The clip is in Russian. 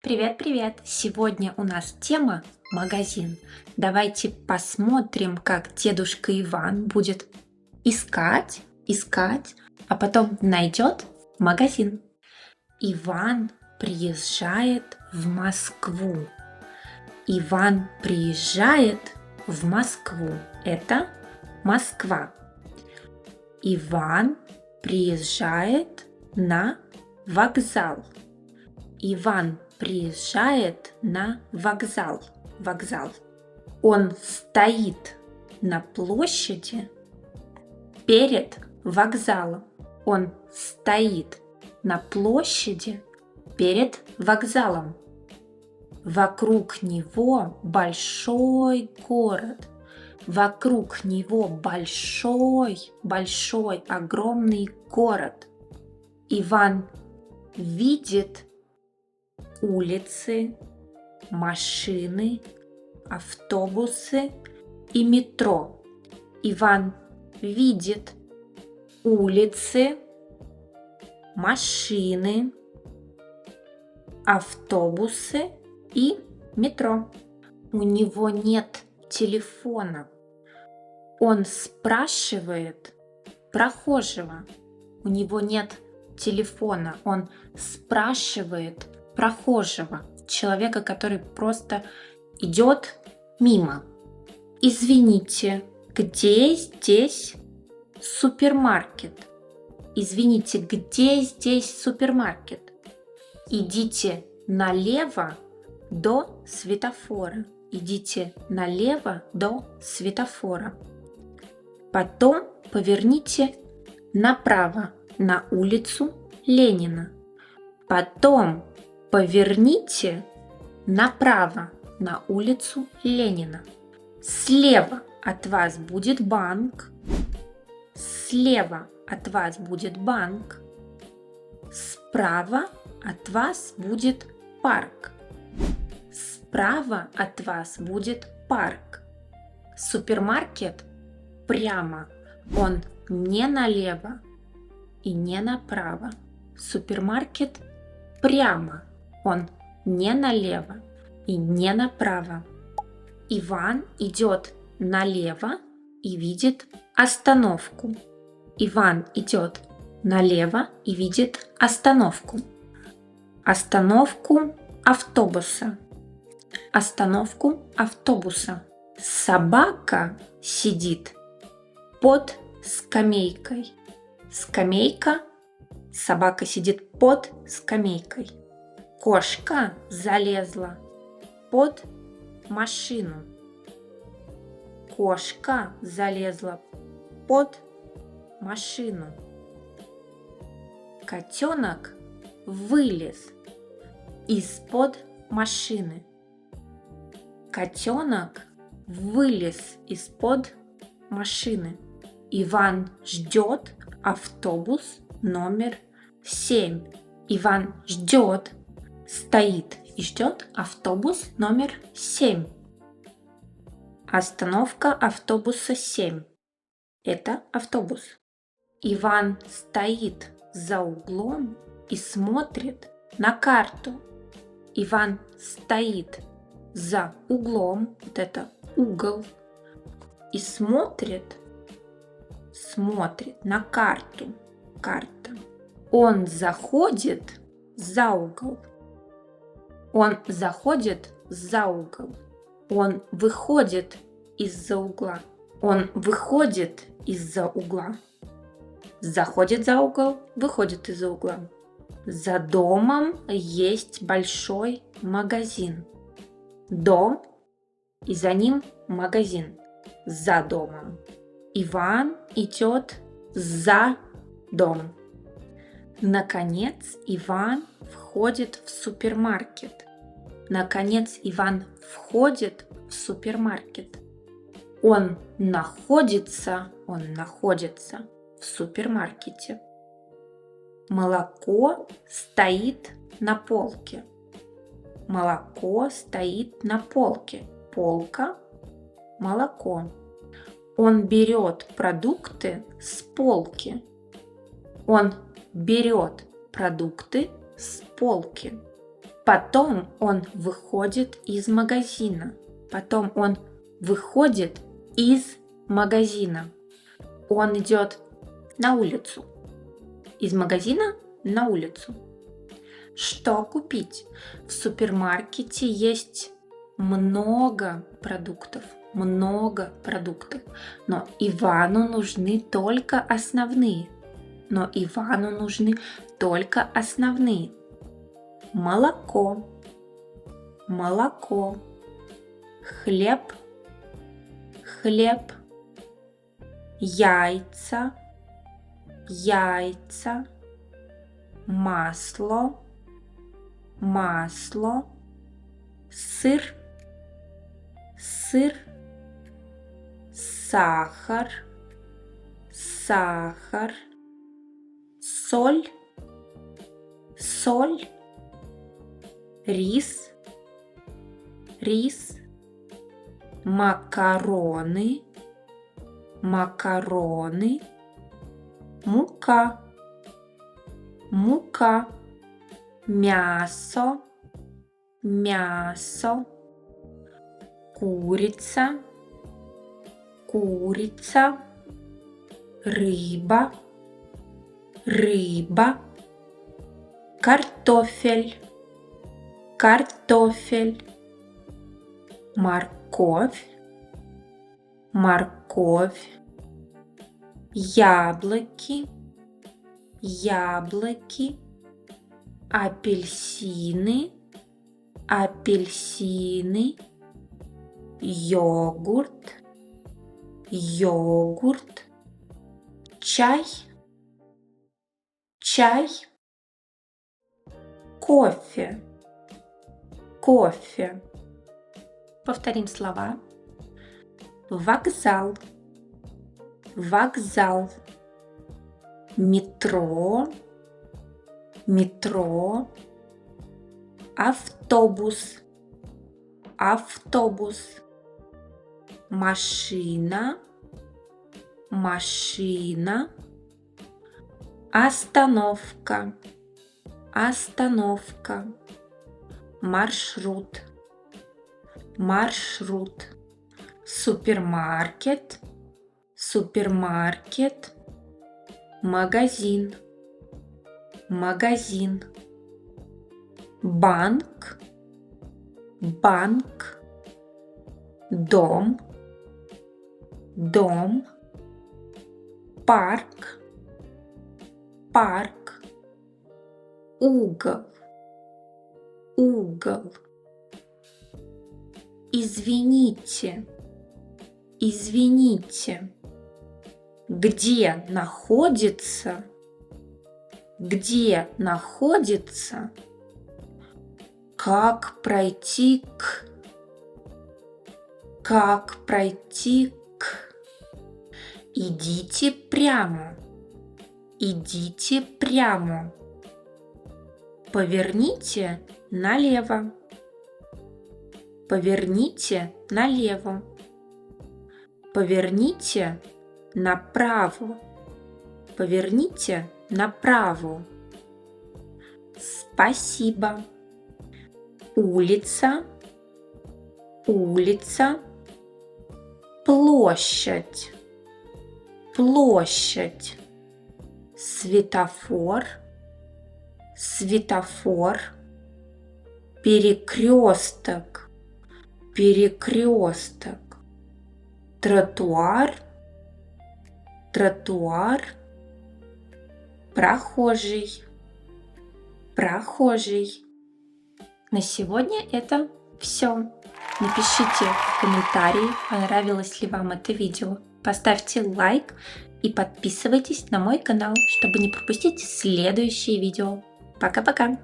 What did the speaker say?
Привет! Сегодня у нас тема магазин. Давайте посмотрим, как дедушка Иван будет искать, а потом найдет магазин. Иван приезжает в Москву. Иван приезжает в Москву. Это Москва. Иван приезжает на вокзал. Иван приезжает на вокзал. Он стоит на площади перед вокзалом. Он стоит на площади перед вокзалом. Вокруг него большой город. Вокруг него большой, огромный город. Иван видит улицы, машины, автобусы и метро. Иван видит улицы, машины, автобусы и метро. У него нет телефона. Он спрашивает прохожего. У него нет телефона. Он спрашивает прохожего, человека, который просто идет мимо. Извините, где здесь супермаркет? Извините, где здесь супермаркет? Идите налево до светофора. Идите налево до светофора. Потом поверните направо на улицу Ленина. Потом поверните направо на улицу Ленина. Слева от вас будет банк. Слева от вас будет банк. Справа от вас будет парк. Справа от вас будет парк. Супермаркет прямо. Он не налево и не направо. Супермаркет прямо. Он не налево и не направо. Иван идет налево и видит остановку. Иван идет налево и видит остановку. Остановку автобуса. Остановку автобуса. Собака сидит под скамейкой. Скамейка. Собака сидит под скамейкой. Кошка залезла под машину. Кошка залезла под машину. Котенок вылез из-под машины. Котенок вылез из-под машины. Иван ждет автобус номер 7. Иван ждет, стоит и ждет автобус номер 7. Остановка автобуса 7. Это автобус. Иван стоит за углом и смотрит на карту. Иван стоит за углом, вот это угол, и смотрит на карту. Карта. Он заходит за угол. Он заходит за угол. Он выходит из-за угла. Он выходит из-за угла. Заходит за угол, выходит из-за угла. За домом есть большой магазин. Дом, и за ним магазин. За домом. Иван идет за дом. Наконец Иван входит в супермаркет. Наконец Иван входит в супермаркет. Он находится в супермаркете. Молоко стоит на полке. Молоко стоит на полке. Полка, молоко. Он берет продукты с полки. Он берет продукты с полки. Потом он выходит из магазина. Потом он выходит из магазина. Он идет на улицу. Из магазина на улицу. Что купить? В супермаркете есть много продуктов. Много продуктов. Но Ивану нужны только основные. Молоко. Хлеб. Яйца. Масло. Сыр. Сахар. Соль. Рис. Макароны. Мука. Мясо. Курица. Рыба. Картофель. Морковь. Яблоки. Апельсины. Йогурт. Чай. Кофе. Повторим слова. Вокзал. Метро. Автобус. Машина. Остановка. Маршрут. Супермаркет. Магазин. Банк. Дом. Парк. Угол. Извините. Где находится? Как пройти к? Идите прямо. Поверните налево. Поверните направо. Спасибо. Улица. Площадь. Светофор. Перекресток. Тротуар. Прохожий. На сегодня это все. Напишите в комментарии, понравилось ли вам это видео. Поставьте лайк и подписывайтесь на мой канал, чтобы не пропустить следующие видео. Пока-пока!